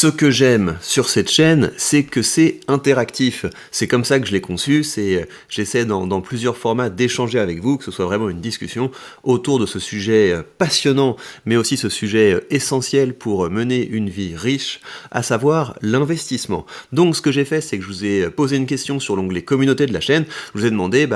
Ce que j'aime sur cette chaîne, c'est que c'est interactif. C'est comme ça que je l'ai conçu, j'essaie dans plusieurs formats d'échanger avec vous, que ce soit vraiment une discussion autour de ce sujet passionnant, mais aussi ce sujet essentiel pour mener une vie riche, à savoir l'investissement. Donc ce que j'ai fait, c'est que je vous ai posé une question sur l'onglet communauté de la chaîne. Je vous ai demandé,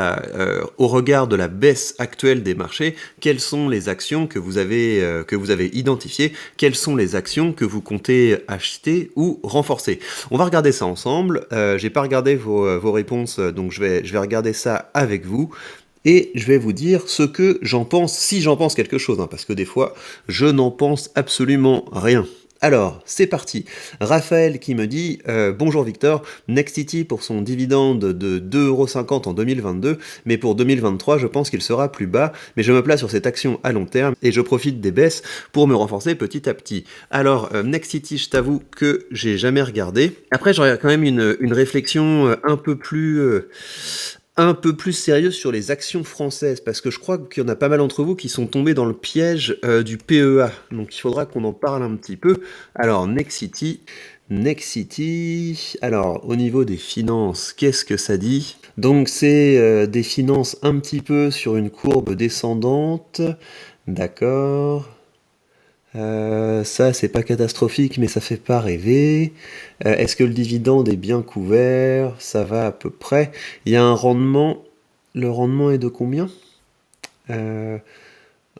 au regard de la baisse actuelle des marchés, quelles sont les actions que vous avez identifiées, quelles sont les actions que vous comptez acheter ou renforcer. On va regarder ça ensemble. J'ai pas regardé vos réponses, donc je vais regarder ça avec vous. Et je vais vous dire ce que j'en pense, si j'en pense quelque chose, parce que des fois, je n'en pense absolument rien. Alors, c'est parti. Raphaël qui me dit bonjour Victor, Nexity pour son dividende de 2,50€ en 2022, mais pour 2023, je pense qu'il sera plus bas, mais je me place sur cette action à long terme et je profite des baisses pour me renforcer petit à petit. Alors, Nexity, je t'avoue que j'ai jamais regardé. Après, j'aurais quand même une réflexion un peu plus sérieuse sur les actions françaises, parce que je crois qu'il y en a pas mal d'entre vous qui sont tombés dans le piège du PEA, donc il faudra qu'on en parle un petit peu. Alors, Nexity, alors au niveau des finances, qu'est-ce que ça dit? Donc c'est des finances un petit peu sur une courbe descendante, d'accord. Ça, c'est pas catastrophique, mais ça fait pas rêver. Est-ce que le dividende est bien couvert? Ça va à peu près. Il y a un rendement. Le rendement est de combien?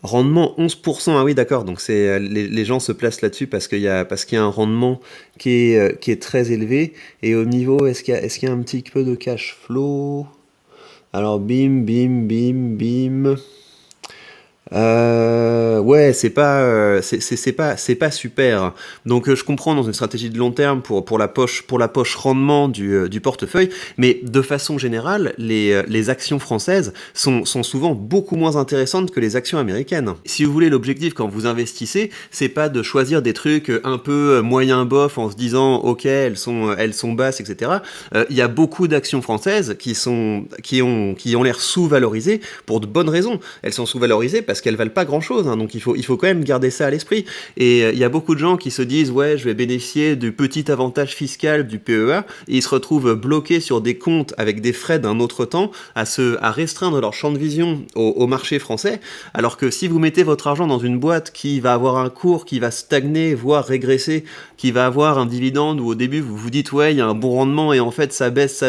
Rendement 11%. Ah oui, d'accord. Donc les gens se placent là-dessus parce qu'il y a un rendement qui est très élevé. Et au niveau, est-ce qu'il y a un petit peu de cash flow? Alors, bim, bim, bim, bim. Ouais, c'est pas super. Donc je comprends dans une stratégie de long terme pour la poche rendement du portefeuille, mais de façon générale, les actions françaises sont souvent beaucoup moins intéressantes que les actions américaines. Si vous voulez, l'objectif quand vous investissez, c'est pas de choisir des trucs un peu moyen bof en se disant ok, elles sont basses, etc. Il y a beaucoup d'actions françaises qui ont l'air sous-valorisées pour de bonnes raisons. Elles sont sous-valorisées parce qu'elles valent pas grand-chose, donc il faut quand même garder ça à l'esprit. Et il y a beaucoup de gens qui se disent ouais, je vais bénéficier du petit avantage fiscal du PEA, et ils se retrouvent bloqués sur des comptes avec des frais d'un autre temps, à restreindre leur champ de vision au marché français, alors que si vous mettez votre argent dans une boîte qui va avoir un cours qui va stagner, voire régresser, qui va avoir un dividende où au début vous vous dites ouais, il y a un bon rendement, et en fait ça baisse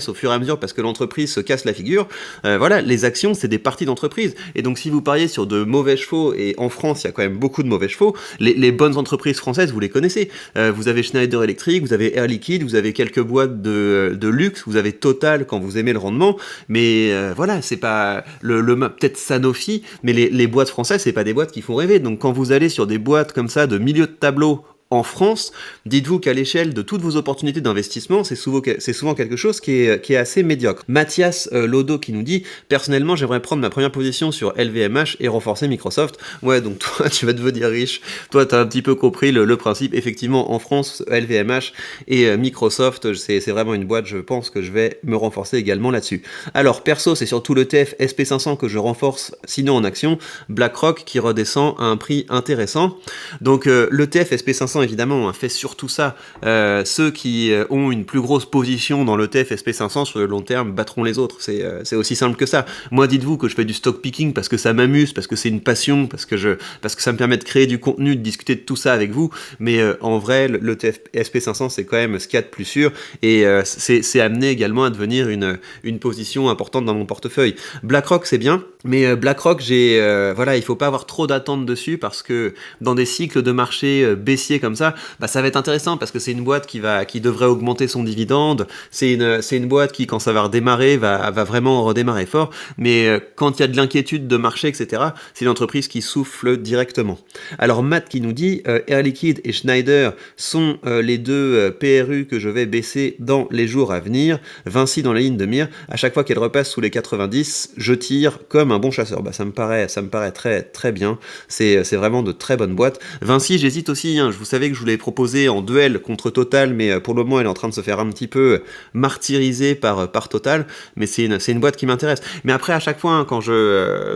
au fur et à mesure parce que l'entreprise se casse la figure, voilà, les actions c'est des parties d'entreprise. Et donc si vous pariez sur de mauvais chevaux, et en France il y a quand même beaucoup de mauvais chevaux, les bonnes entreprises françaises vous les connaissez, vous avez Schneider Electric, vous avez Air Liquide, vous avez quelques boîtes de luxe, vous avez Total quand vous aimez le rendement, mais voilà, c'est pas peut-être Sanofi, mais les boîtes françaises c'est pas des boîtes qui font rêver. Donc quand vous allez sur des boîtes comme ça de milieu de tableau en France, dites-vous qu'à l'échelle de toutes vos opportunités d'investissement, c'est souvent quelque chose qui est assez médiocre. Mathias Lodo qui nous dit « Personnellement, j'aimerais prendre ma première position sur LVMH et renforcer Microsoft. » Ouais, donc toi, tu vas devenir riche. Toi, t'as un petit peu compris le principe. Effectivement, en France, LVMH et Microsoft, c'est vraiment une boîte, je pense que je vais me renforcer également là-dessus. Alors, perso, c'est surtout l'ETF SP500 que je renforce, sinon en action. BlackRock qui redescend à un prix intéressant. Donc, l'ETF SP500, évidemment, fait surtout ça. Ceux qui ont une plus grosse position dans l'ETF SP500 sur le long terme battront les autres. C'est aussi simple que ça. Moi, dites-vous que je fais du stock picking parce que ça m'amuse, parce que c'est une passion, parce que ça me permet de créer du contenu, de discuter de tout ça avec vous. Mais en vrai, l'ETF SP500, c'est quand même ce qu'il y a de plus sûr, et c'est amené également à devenir une position importante dans mon portefeuille. BlackRock, c'est bien, mais BlackRock, il faut pas avoir trop d'attentes dessus, parce que dans des cycles de marché baissiers comme ça va être intéressant parce que c'est une boîte qui devrait augmenter son dividende, c'est une boîte qui, quand ça va redémarrer, va vraiment redémarrer fort, mais quand il y a de l'inquiétude de marché, etc., c'est une entreprise qui souffle directement. Alors Matt qui nous dit Air Liquide et Schneider sont les deux PRU que je vais baisser dans les jours à venir. Vinci dans la ligne de mire, à chaque fois qu'elle repasse sous les 90, je tire comme un bon chasseur. Ça me paraît très très bien, c'est vraiment de très bonnes boîtes. Vinci, j'hésite aussi, je vous savez que je vous l'ai proposé en duel contre Total, mais pour le moment, elle est en train de se faire un petit peu martyriser par Total, mais c'est une boîte qui m'intéresse. Mais après, à chaque fois, hein,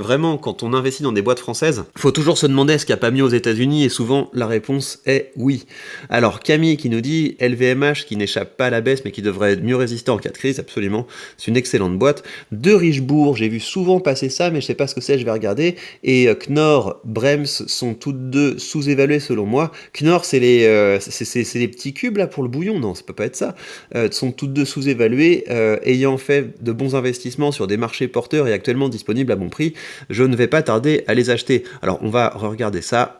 vraiment, quand on investit dans des boîtes françaises, faut toujours se demander est-ce qu'il n'y a pas mieux aux États-Unis, et souvent, la réponse est oui. Alors, Camille qui nous dit LVMH qui n'échappe pas à la baisse, mais qui devrait mieux résister en cas de crise, absolument, c'est une excellente boîte. De Richebourg, j'ai vu souvent passer ça, mais je sais pas ce que c'est, je vais regarder. Et Knorr, Brems sont toutes deux sous-évaluées selon moi. Knorr, c'est les petits cubes là pour le bouillon, non, ça peut pas être ça. Sont toutes deux sous-évaluées, ayant fait de bons investissements sur des marchés porteurs et actuellement disponibles à bon prix. Je ne vais pas tarder à les acheter. Alors on va regarder ça.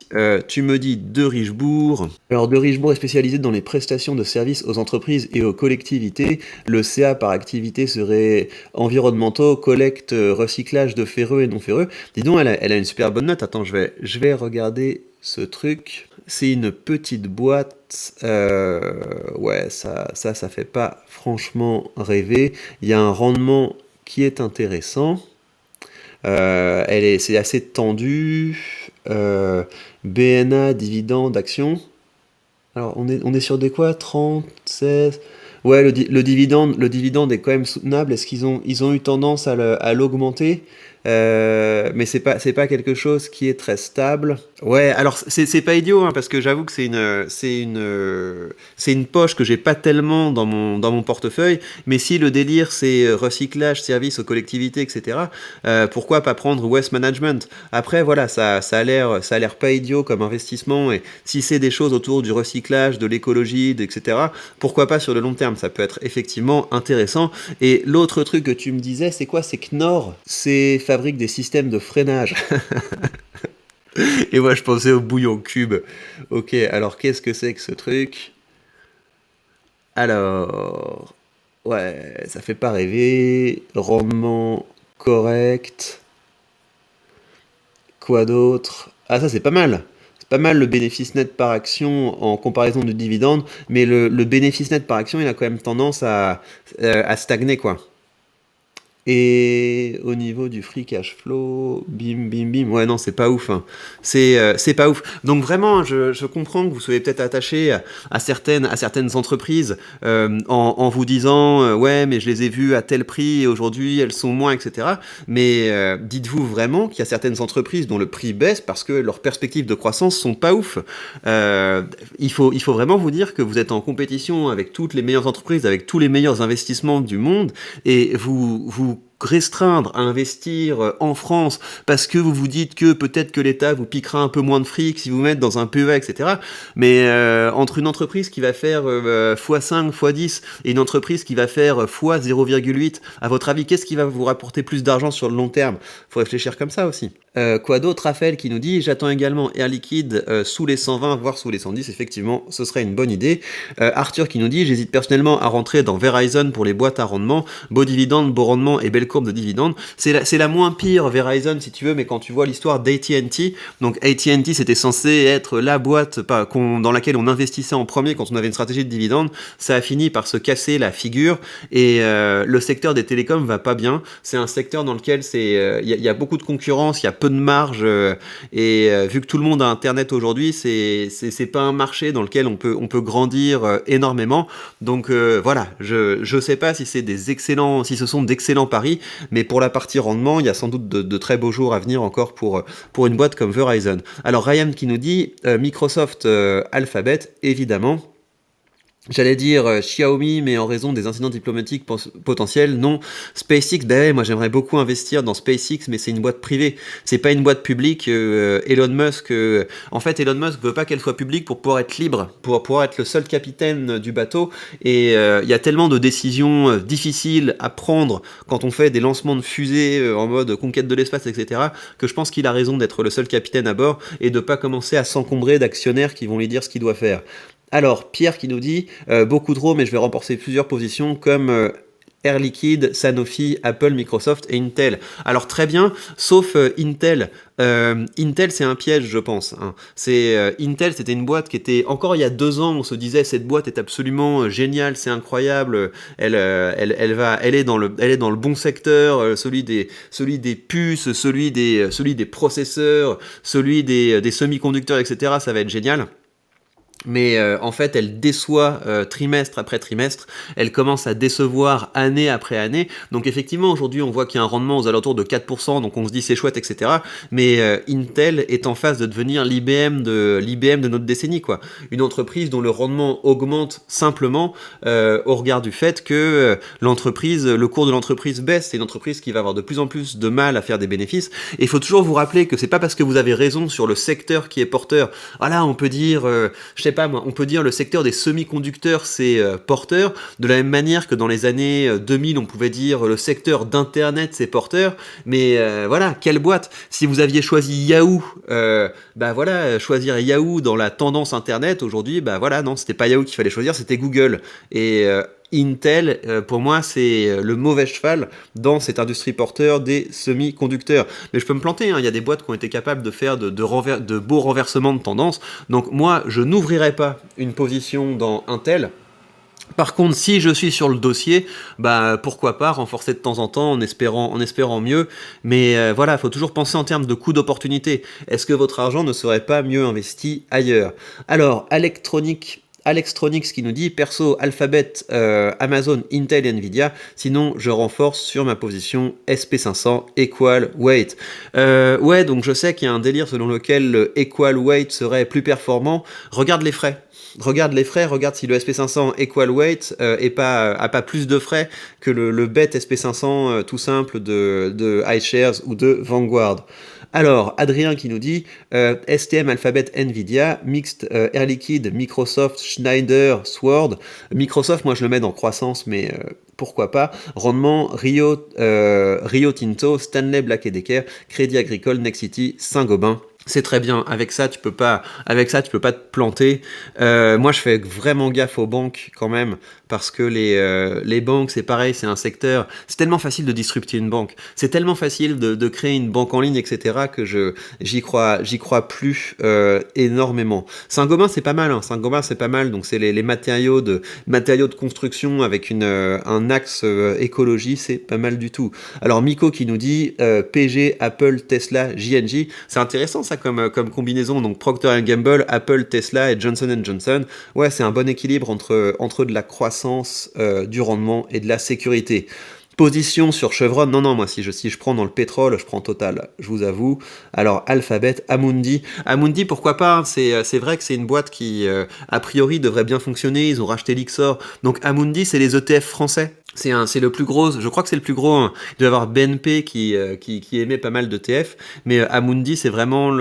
Tu me dis De Richebourg. Alors De Richebourg est spécialisé dans les prestations de services aux entreprises et aux collectivités. Le CA par activité serait environnementaux, collecte, recyclage de ferreux et non ferreux. Dis donc, elle a une super bonne note. Attends, je vais regarder ce truc. C'est une petite boîte. Ouais, ça fait pas franchement rêver. Il y a un rendement qui est intéressant. C'est assez tendu. BNA, dividende, action. Alors, on est sur des quoi 30, 16. Ouais, le dividende est quand même soutenable. Est-ce ils ont eu tendance à l'augmenter? Mais c'est pas quelque chose qui est très stable. Ouais, alors c'est pas idiot, hein, parce que j'avoue que c'est une poche que j'ai pas tellement dans mon portefeuille. Mais si le délire c'est recyclage, service aux collectivités, etc. Pourquoi pas prendre Waste Management? Après, voilà, ça a l'air pas idiot comme investissement. Et si c'est des choses autour du recyclage, de l'écologie, etc. Pourquoi pas sur le long terme? Ça peut être effectivement intéressant. Et l'autre truc que tu me disais, c'est quoi? C'est Knorr. C'est fabrique des systèmes de freinage. Et moi, je pensais au bouillon cube. Ok, alors qu'est-ce que c'est que ce truc? Alors, ouais, ça fait pas rêver. Rendement correct. Quoi d'autre? Ah, ça, c'est pas mal. C'est pas mal le bénéfice net par action en comparaison du dividende, mais le bénéfice net par action, il a quand même tendance à stagner, quoi. Et au niveau du free cash flow, bim, bim, bim. Ouais, non, c'est pas ouf, hein. C'est pas ouf. Donc vraiment, je comprends que vous soyez peut-être attaché à certaines entreprises en vous disant ouais, mais je les ai vues à tel prix et aujourd'hui elles sont moins, etc. Mais dites-vous vraiment qu'il y a certaines entreprises dont le prix baisse parce que leurs perspectives de croissance sont pas ouf. Il faut vraiment vous dire que vous êtes en compétition avec toutes les meilleures entreprises, avec tous les meilleurs investissements du monde, et vous restreindre à investir en France parce que vous vous dites que peut-être que l'État vous piquera un peu moins de fric si vous mettez dans un PEA, etc. Mais entre une entreprise qui va faire x5, x10 et une entreprise qui va faire x0,8, à votre avis, qu'est-ce qui va vous rapporter plus d'argent sur le long terme? Faut réfléchir comme ça aussi. Quoi d'autre? Raphaël qui nous dit j'attends également Air Liquide sous les 120 voire sous les 110. Effectivement, ce serait une bonne idée. Arthur qui nous dit j'hésite personnellement à rentrer dans Verizon pour les boîtes à rendement, beau dividende, beau rendement et belle courbe de dividende. C'est la moins pire Verizon si tu veux, mais quand tu vois l'histoire d'AT&T, donc AT&T c'était censé être la boîte dans laquelle on investissait en premier quand on avait une stratégie de dividende, ça a fini par se casser la figure et le secteur des télécoms va pas bien. C'est un secteur dans lequel il y a beaucoup de concurrence, il y a peu de marge et vu que tout le monde a internet aujourd'hui, c'est pas un marché dans lequel on peut grandir énormément. Donc voilà, je sais pas si si ce sont d'excellents paris, mais pour la partie rendement, il y a sans doute de très beaux jours à venir encore pour une boîte comme Verizon. Alors Ryan qui nous dit Microsoft Alphabet, évidemment. J'allais dire Xiaomi, mais en raison des incidents diplomatiques potentiels, non. SpaceX, ben ouais, moi j'aimerais beaucoup investir dans SpaceX, mais c'est une boîte privée. C'est pas une boîte publique. Elon Musk, en fait, Elon Musk veut pas qu'elle soit publique pour pouvoir être libre, pour pouvoir être le seul capitaine du bateau. Et il y a tellement de décisions difficiles à prendre quand on fait des lancements de fusées en mode conquête de l'espace, etc., que je pense qu'il a raison d'être le seul capitaine à bord et de pas commencer à s'encombrer d'actionnaires qui vont lui dire ce qu'il doit faire. Alors, Pierre qui nous dit beaucoup trop, mais je vais remporter plusieurs positions comme Air Liquide, Sanofi, Apple, Microsoft et Intel. Alors très bien, sauf Intel. Intel, c'est un piège, je pense, hein. Intel, c'était une boîte qui était encore il y a 2 ans, on se disait cette boîte est absolument géniale, c'est incroyable, elle est dans le bon secteur, celui des puces, celui des processeurs, celui des semi-conducteurs, etc. Ça va être génial. mais en fait elle déçoit trimestre après trimestre, elle commence à décevoir année après année, donc effectivement aujourd'hui on voit qu'il y a un rendement aux alentours de 4%, donc on se dit c'est chouette, etc. Mais Intel est en phase de devenir l'IBM de notre décennie, quoi. Une entreprise dont le rendement augmente simplement au regard du fait que le cours de l'entreprise baisse, c'est une entreprise qui va avoir de plus en plus de mal à faire des bénéfices, et il faut toujours vous rappeler que c'est pas parce que vous avez raison sur le secteur qui est porteur, voilà, on peut dire, je sais pas moi, on peut dire le secteur des semi-conducteurs c'est porteur, de la même manière que dans les années 2000 on pouvait dire le secteur d'internet c'est porteur, mais voilà, quelle boîte. Si vous aviez choisi Yahoo, bah voilà, choisir Yahoo dans la tendance internet aujourd'hui, bah voilà, non, c'était pas Yahoo qu'il fallait choisir, c'était Google. Et Intel, pour moi, c'est le mauvais cheval dans cette industrie porteur des semi-conducteurs. Mais je peux me planter, hein, il y a des boîtes qui ont été capables de faire de beaux renversements de tendance. Donc moi, je n'ouvrirai pas une position dans Intel. Par contre, si je suis sur le dossier, bah pourquoi pas renforcer de temps en temps en espérant mieux. Mais voilà, il faut toujours penser en termes de coût d'opportunité. Est-ce que votre argent ne serait pas mieux investi ailleurs? Alors, Alextronics qui nous dit perso Alphabet, Amazon, Intel et Nvidia, sinon je renforce sur ma position SP500 Equal Weight. Ouais, donc je sais qu'il y a un délire selon lequel le Equal Weight serait plus performant. Regarde les frais. Regarde si le SP500 Equal Weight a pas plus de frais que le bête SP500 tout simple de iShares ou de Vanguard. Alors, Adrien qui nous dit STM, Alphabet, Nvidia, Mixed, Air Liquide, Microsoft, Schneider, Sword. Microsoft, moi je le mets dans croissance, mais pourquoi pas. Rendement, Rio Tinto, Stanley Black & Decker, Crédit Agricole, Nexity, Saint-Gobain. C'est très bien. Avec ça, tu peux pas te planter. Moi, je fais vraiment gaffe aux banques quand même, parce que les banques, c'est pareil, c'est un secteur. C'est tellement facile de disrupter une banque. C'est tellement facile de créer une banque en ligne, etc. que j'y crois plus énormément. Saint-Gobain, c'est pas mal. Hein. Saint-Gobain, c'est pas mal. Donc, c'est les matériaux de construction avec un axe écologie, c'est pas mal du tout. Alors, Miko qui nous dit PG, Apple, Tesla, JNJ. C'est intéressant ça comme combinaison, donc Procter & Gamble, Apple, Tesla et Johnson & Johnson. Ouais, c'est un bon équilibre entre de la croissance, du rendement et de la sécurité. Position sur Chevron, non, moi si je prends dans le pétrole, je prends Total, je vous avoue. Alors Alphabet, Amundi, pourquoi pas, hein, c'est vrai que c'est une boîte qui a priori devrait bien fonctionner, ils ont racheté Lyxor, donc Amundi c'est les ETF français. C'est le plus gros, je crois que c'est le plus gros, hein. Il doit y avoir BNP qui émet pas mal d'ETF, mais Amundi c'est vraiment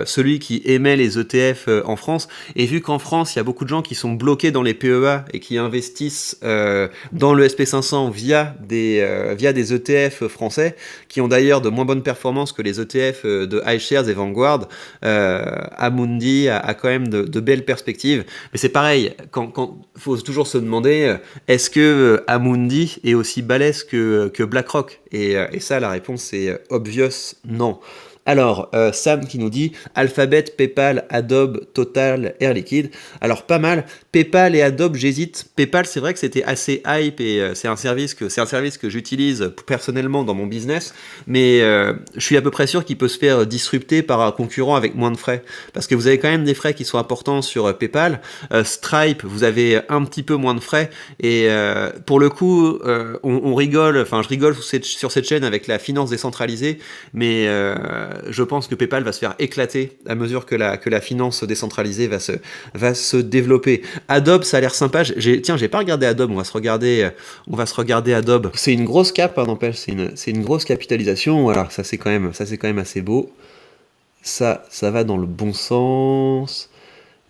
celui qui émet les ETF en France, et vu qu'en France il y a beaucoup de gens qui sont bloqués dans les PEA et qui investissent dans le SP500 via des ETF français, qui ont d'ailleurs de moins bonnes performances que les ETF de iShares et Vanguard, Amundi a quand même de belles perspectives, mais c'est pareil, quand faut toujours se demander, est-ce que Amundi est aussi balèze que BlackRock, et ça la réponse est obvious non. Alors, Sam qui nous dit Alphabet, PayPal, Adobe, Total, Air Liquide. Alors, pas mal. PayPal et Adobe, j'hésite. PayPal, c'est vrai que c'était assez hype et c'est un service que j'utilise personnellement dans mon business, mais je suis à peu près sûr qu'il peut se faire disrupter par un concurrent avec moins de frais. Parce que vous avez quand même des frais qui sont importants sur PayPal. Stripe, vous avez un petit peu moins de frais. Et pour le coup, on rigole, enfin, je rigole sur cette chaîne avec la finance décentralisée, mais je pense que PayPal va se faire éclater à mesure que la finance décentralisée va se développer. Adobe, ça a l'air sympa. J'ai pas regardé Adobe, on va se regarder Adobe. C'est une grosse cap, hein, n'empêche, c'est une grosse capitalisation. Voilà, ça c'est quand même assez beau. Ça va dans le bon sens.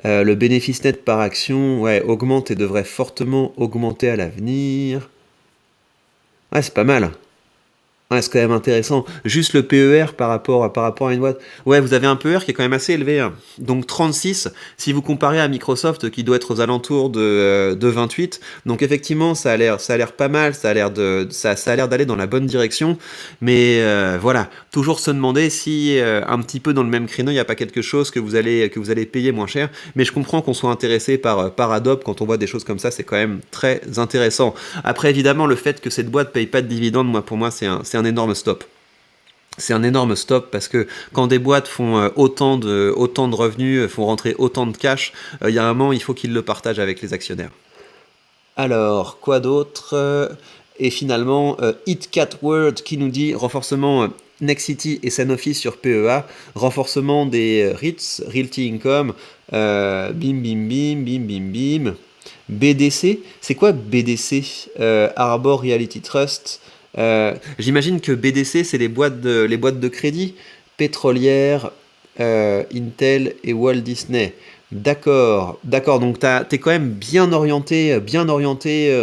Le bénéfice net par action, ouais, augmente et devrait fortement augmenter à l'avenir. Ouais, c'est pas mal. Ouais, c'est quand même intéressant. Juste le PER par rapport à une boîte. Ouais, vous avez un PER qui est quand même assez élevé, hein. Donc 36, si vous comparez à Microsoft qui doit être aux alentours de 28. Donc effectivement, ça a l'air pas mal, ça a l'air d'aller dans la bonne direction. Mais voilà, toujours se demander si un petit peu dans le même créneau, il n'y a pas quelque chose que vous allez payer moins cher. Mais je comprends qu'on soit intéressé par Adobe quand on voit des choses comme ça, c'est quand même très intéressant. Après, évidemment, le fait que cette boîte paye pas de dividendes, pour moi, c'est un énorme stop. c'est un énorme stop parce que quand des boîtes font autant de revenus, font rentrer autant de cash, il y a un moment, il faut qu'ils le partagent avec les actionnaires. Alors, quoi d'autre? Et finalement, HitCatWord qui nous dit renforcement Nexity et Sanofi sur PEA, renforcement des REITs, Realty Income, bim bim bim, bim bim bim. BDC, c'est quoi BDC? Arbor Reality Trust. J'imagine que BDC, c'est les boîtes de crédit pétrolières, Intel et Walt Disney. D'accord, d'accord. Donc t'es quand même bien orienté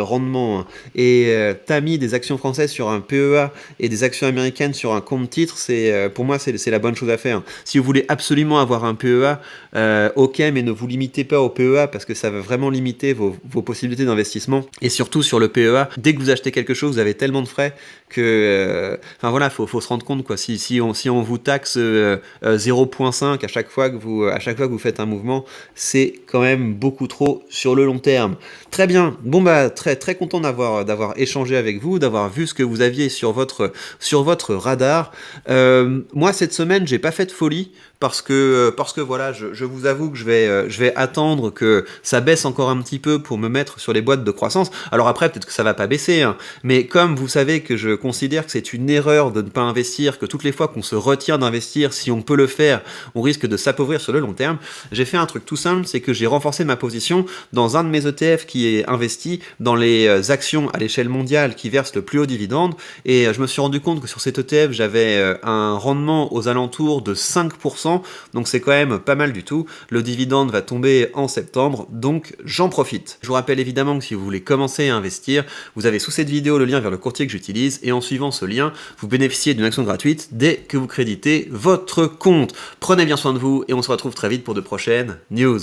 rendement, hein. Et t'as mis des actions françaises sur un PEA et des actions américaines sur un compte titre. Pour moi c'est la bonne chose à faire. Si vous voulez absolument avoir un PEA, ok, mais ne vous limitez pas au PEA parce que ça va vraiment limiter vos possibilités d'investissement. Et surtout sur le PEA, dès que vous achetez quelque chose, vous avez tellement de frais que, enfin voilà, faut se rendre compte quoi. Si on vous taxe 0,5 à chaque fois que vous faites un mouvement, c'est quand même beaucoup trop sur le long terme. Très bien. Bon bah très content d'avoir échangé avec vous, d'avoir vu ce que vous aviez sur votre radar. Moi cette semaine j'ai pas fait de folie parce que voilà, je vous avoue que je vais attendre que ça baisse encore un petit peu pour me mettre sur les boîtes de croissance. Alors après peut-être que ça va pas baisser, hein, mais comme vous savez que je considère que c'est une erreur de ne pas investir, que toutes les fois qu'on se retient d'investir, si on peut le faire, on risque de s'appauvrir sur le long terme, j'ai fait un truc tout simple, c'est que j'ai renforcé ma position dans un de mes ETF qui est investi dans les actions à l'échelle mondiale qui versent le plus haut dividende, et je me suis rendu compte que sur cet ETF, j'avais un rendement aux alentours de 5%, donc c'est quand même pas mal du tout. Le dividende va tomber en septembre, donc j'en profite. Je vous rappelle évidemment que si vous voulez commencer à investir, vous avez sous cette vidéo le lien vers le courtier que j'utilise, et en suivant ce lien, vous bénéficiez d'une action gratuite dès que vous créditez votre compte. Prenez bien soin de vous, et on se retrouve très vite pour de prochaines news.